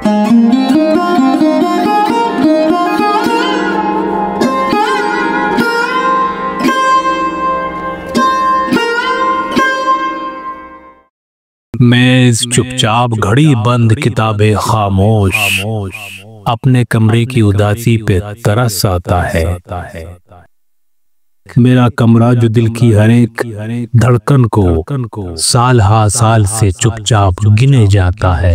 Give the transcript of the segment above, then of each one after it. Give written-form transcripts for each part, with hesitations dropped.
मेज़ चुपचाप, घड़ी बंद, किताबें खामोश, अपने कमरे की उदासी पे तरस आता है। मेरा कमरा जो दिल की हर एक धड़कन को साल हा साल से चुपचाप गिने जाता है।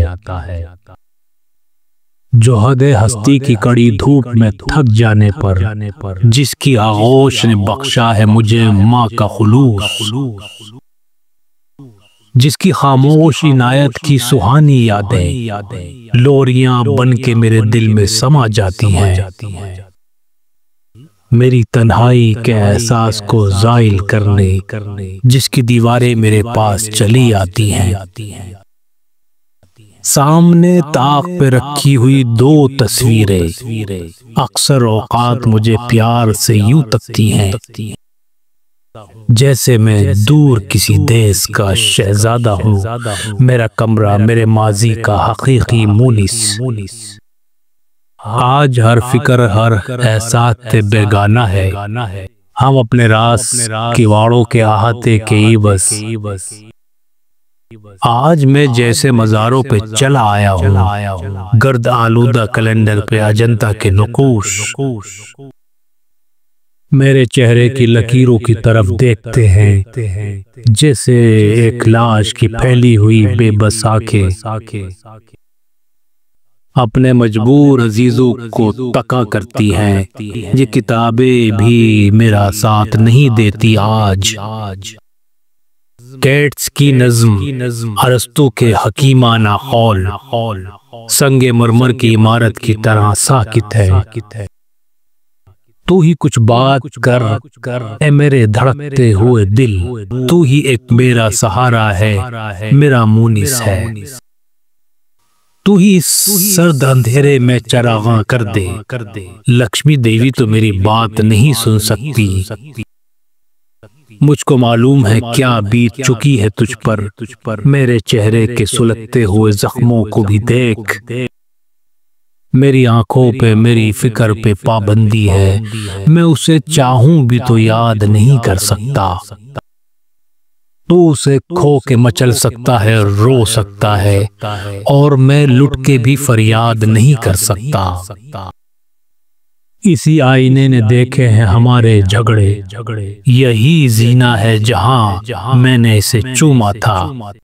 जो हदे हस्ती की कड़ी धूप में थक जाने पर जिसकी आगोश ने बख्शा है मुझे माँ का खुलूस, जिसकी खामोश इनायत की सुहानी यादें लोरियां बन के मेरे दिल में समा जाती हैं। मेरी तन्हाई के एहसास को ज़ाइल करने जिसकी दीवारें मेरे पास चली आती हैं। सामने ताक पे रखी हुई दो तस्वीरें अक्सर औकात मुझे प्यार से यूं तकती हैं, जैसे मैं दूर किसी देश का शहजादा हूँ। मेरा कमरा मेरे माजी का हकीकी मुनिस। आज हर फिक्र हर एहसास से बेगाना है। हम अपने रास किवाड़ों के आहते के ही बस। आज मैं जैसे मज़ारों पे चला आया हूँ, गर्द आलूदा कैलेंडर पे अजंता के नुकूश मेरे चेहरे की लकीरों की तरफ देखते हैं, जैसे एक लाश की फैली हुई बेबस आंखें अपने मजबूर अजीजों को तका करती हैं। ये किताबें भी मेरा साथ नहीं देती आज। केट्स की नज़्म, अरस्तू के हकीमाना कौल संगे मरमर की इमारत की तरह साकित है। तू ही कुछ बात कर ए मेरे धड़कते हुए दिल, तू ही एक मेरा सहारा है, मेरा मुनिस है। तू ही इस सर्द अंधेरे में चरागां कर दे। लक्ष्मी देवी तो मेरी बात नहीं सुन सकती। मुझको मालूम है क्या बीत चुकी है तुझ पर। मेरे चेहरे के सुलगते हुए जख्मों को भी देख। मेरी आंखों पे मेरी फिक्र पे पाबंदी है। मैं उसे चाहूं भी तो याद नहीं कर सकता। तू उसे खो के मचल सकता है, रो सकता है, और मैं लुट के भी फरियाद नहीं कर सकता। इसी आईने ने देखे हैं हमारे झगड़े, यही जीना है जहां मैंने इसे चूमा था।